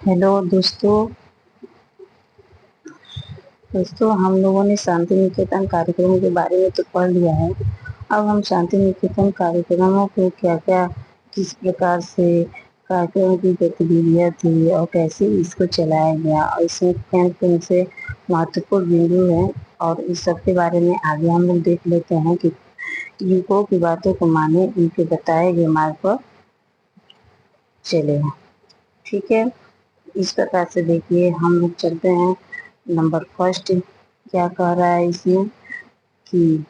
Hello दोस्तों हम लोगों ने शांति निकेतन कार्यक्रम के बारे में तो पढ़ लिया है। अब हम शांति निकेतन कार्यक्रमों को क्या क्या किस प्रकार से कार्यक्रम की गतिविधियां थी और कैसे इसको चलाया गया और इसमें कौन कौन से महत्वपूर्ण बिंदु हैं और इस सब के बारे में आगे हम लोग देख लेते हैं कि युवकों की बातों को माने, उनके बताए गए मार्ग पर चले। ठीक है, इस प्रकार से देखिए हम लोग चलते हैं। नंबर फर्स्ट क्या कह रहा है इसमें कि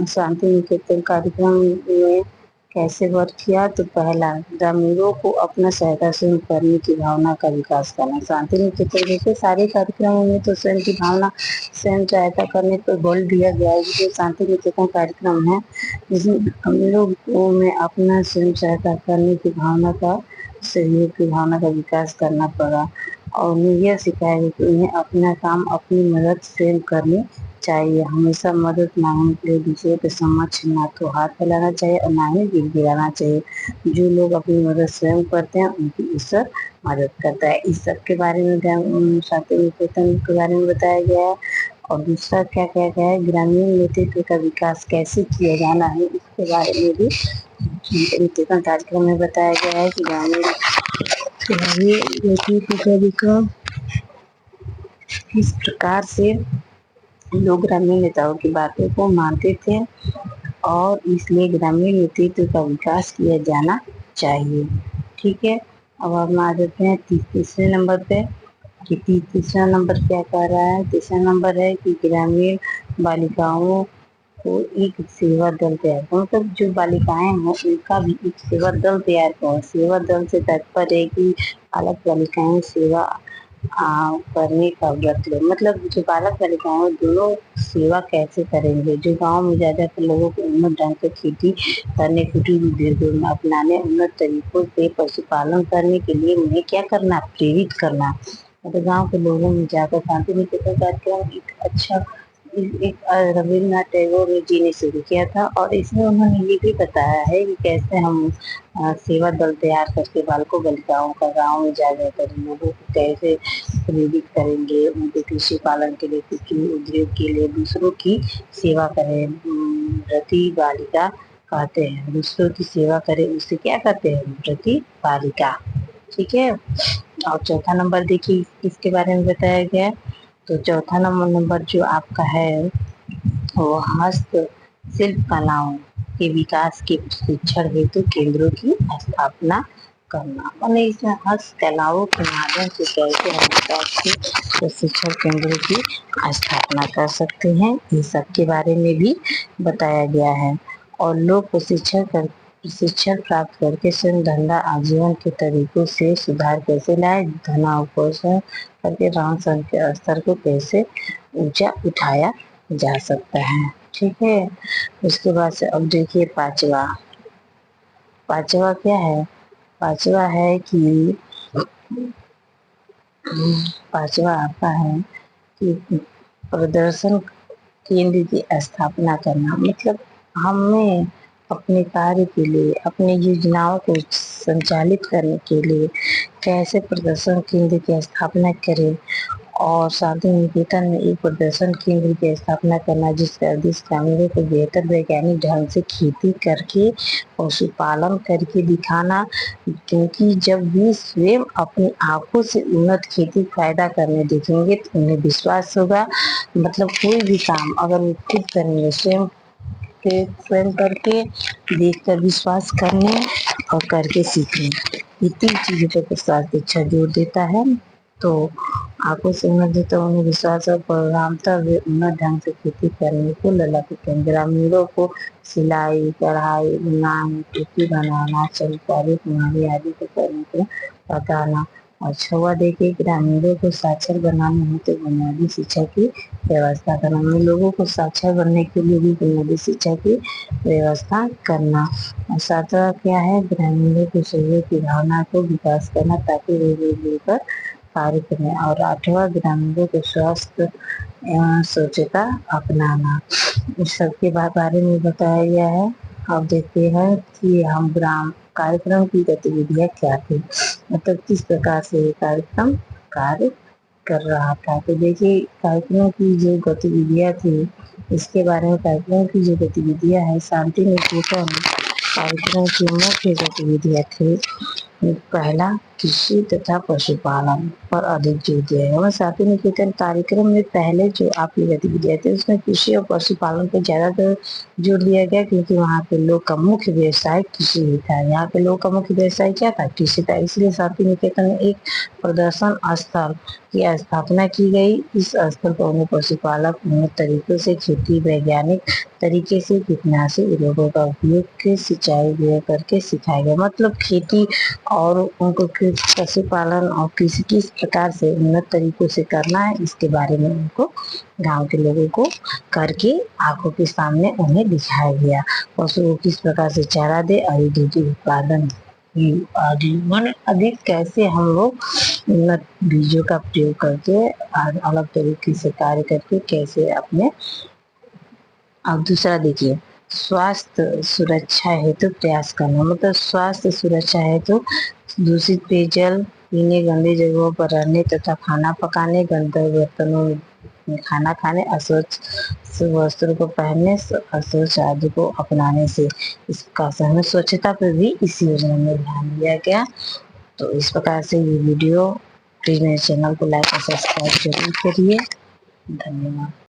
शांति निकेतन कार्यक्रम में कैसे वर्क किया। तो पहला, ग्रामीणों को अपना सहायता स्वयं करने की भावना का विकास करना। शांति निकेतन जैसे सारे कार्यक्रमों में तो स्वयं की भावना, स्वयं सहायता करने पर बल दिया गया है। जो शांति निकेतन कार्यक्रम है जिसमें हम लोगों में अपना स्वयं सहायता करने की भावना का, सहयोग की भावना का विकास करना पड़ा और उन्हें यह सिखाया गया कि उन्हें अपना काम, अपनी मदद स्वयं करनी चाहिए। हमेशा मदद मांगने के लिए दूसरे के समक्ष ना तो हाथ फैलाना चाहिए और ना ही गिड़गिड़ाना चाहिए। जो लोग अपनी मदद स्वयं करते हैं उनकी ईश्वर मदद करता है। इस सब के बारे में शांति निकेतन के बारे में बताया गया है। और दूसरा क्या कहा गया है, ग्रामीण नेतृत्व का विकास कैसे किया जाना है, इसके बारे में भी निकेतन कार्यक्रम में बताया गया है कि ग्रामीण नेतृत्व का विकास किस प्रकार से लोग ग्रामीण नेताओं की बातों को मानते थे और इसलिए ग्रामीण नेतृत्व का विकास किया जाना चाहिए। ठीक है, अब हम आ जाते हैं तीसरे नंबर पे कि तीसरा नंबर क्या कह रहा है। तीसरा नंबर है कि ग्रामीण बालिकाओं को एक सेवा दल तैयार करो। मतलब जो बालिकाएं हों उनका भी एक सेवा दल तैयार करो। सेवा दल से तात्पर्य है कि बालक बालिकाएं सेवा करने का व्रत लो। मतलब जो बालक बालिकाएं दोनों सेवा कैसे करेंगे। जो गांव में ज्यादातर लोगों को उन्नत ढंग से खेती करने, कुटीर उद्योगों में अपनाने, उन्नत तरीकों से पशुपालन करने के लिए उन्हें क्या करना, प्रेरित करना। मतलब गांव के लोगों में जाकर शांति निकेतन कार्यक्रम एक अच्छा एक रविन्द्रनाथ टैगोर जी ने शुरू किया था और इसमें उन्होंने ये भी बताया है कि कैसे हम सेवा दल तैयार करके बालकों बालिकाओं का गाँव में जा कर लोगों को कैसे प्रेरित करेंगे, उनके कृषि पालन के लिए, कृषि उद्योग के लिए दूसरों की सेवा करें। रति बालिका कहते हैं, दूसरों की सेवा करें, उससे क्या कहते हैं, रति बालिका। ठीक है, और चौथा नंबर देखिए इसके बारे में बताया गया है। तो चौथा नंबर जो आपका है वो हस्त शिल्प कलाओं के विकास के प्रशिक्षण हेतु केंद्रों की स्थापना करना। मैंने इसमें हस्त कलाओं के माध्यम से कैसे हम विकास के प्रशिक्षण केंद्रों की स्थापना कर सकते हैं, इन सब के बारे में भी बताया गया है। और लोग प्रशिक्षण प्राप्त करके स्वयं धंधा आजीवन के तरीकों से सुधार कैसे लाए, धनापोषण करके रहन सहन के स्तर को कैसे ऊंचा उठाया जा सकता है। ठीक है, उसके बाद से अब देखिए पांचवा क्या है। पांचवा है कि पांचवा आपका है कि प्रदर्शन केंद्र की स्थापना करना। मतलब हमें अपने कार्य के लिए, अपनी योजनाओं को संचालित करने के लिए कैसे प्रदर्शन केंद्र की स्थापना करें। और शांति निकेतन में एक प्रदर्शन केंद्र की स्थापना करना जिसका उद्देश्य ग्रामीणों को बेहतर वैज्ञानिक ढंग से खेती करके पशुपालन करके दिखाना। क्योंकि जब भी स्वयं अपनी आंखों से उन्नत खेती फायदा करने देखेंगे तो उन्हें विश्वास होगा। मतलब कोई भी काम अगर वो खुद करेंगे, स्वयं करके देख कर विश्वास करने और करके सीखने, ये तीन चीजों पर प्रसाद शिक्षा जोर देता है। तो आंखों से उन्नत तो उन्हें विश्वास और परिणामतः वे उन्नत ढंग से खेती करने को ललकते हैं। ग्रामीणों को सिलाई, कढ़ाई, बुनाई, टोपी बनाना, चित्रकारी, बुनाई आदि को करने को बताना। और छुआ देखिए ग्रामीणों को साक्षर बनाने हेतु तो बुनियादी शिक्षा की व्यवस्था करना। हम लोगों को साक्षर बनने के लिए भी बुनियादी शिक्षा की व्यवस्था करना। और सातवां क्या है, ग्रामीणों के सहयोग की भावना को विकास करना ताकि वे मिलकर कार्य करें। और आठवां, ग्रामीणों को स्वास्थ्य एवं स्वच्छता अपनाना। इस सब के बारे में बताया गया है। अब देखते हैं कि हम ग्राम कार्यक्रम की गतिविधियां क्या थी, मतलब किस प्रकार से ये कार्यक्रम कार्य कर रहा था। तो देखिए कार्यक्रम की जो गतिविधियां थी, इसके बारे में कार्यक्रम की जो गतिविधियां है, शांति निकेतन कार्यक्रम की मुख्य गतिविधियां थी। पहला, कृषि तथा पशुपालन पर अधिक जोर दिया गया। शांति निकेतन कार्यक्रम में पहले जो आपकी गतिविधियां थी उसमें कृषि और पशुपालन पर ज्यादातर जोर दिया गया, क्योंकि वहाँ के लोग का मुख्य व्यवसाय कृषि ही था। यहाँ के लोग का मुख्य व्यवसाय क्या था? कृषि था। इसलिए शांति निकेतन में एक प्रदर्शन स्थल की स्थापना की गई। इस स्थल पर उन्हें पशुपालक उन्नत तरीकों से खेती, वैज्ञानिक तरीके से कीटनाशक उर्वरकों का उपयोग के सिंचाई करके सिखाया गया। मतलब खेती और उनको पशुपालन और कृषि किस प्रकार से उन्नत तरीकों से करना है, इसके बारे में उनको गांव के लोगों को करके आंखों के सामने उन्हें दिखाया गया। पशु को किस प्रकार से चारा दे और दूध उत्पादन अधिक कैसे हम लोग उन्नत बीजों का प्रयोग करके और अलग तरीके से कार्य करके कैसे अपने। अब दूसरा देखिए, स्वास्थ्य सुरक्षा हेतु प्रयास करना। मतलब स्वास्थ्य सुरक्षा हेतु दूषित पेयजल पीने, गंदे जगहों पर रहने तथा खाना पकाने, गंदे बर्तनों में खाना खाने, अस्वच्छ वस्त्रों को पहनने, अस्वच्छ आदि को अपनाने से इसका सहन स्वच्छता पर भी इस योजना में ध्यान दिया गया। तो इस प्रकार से ये वीडियो, प्लीज मेरे चैनल को लाइक और सब्सक्राइब जरूर करिए। धन्यवाद।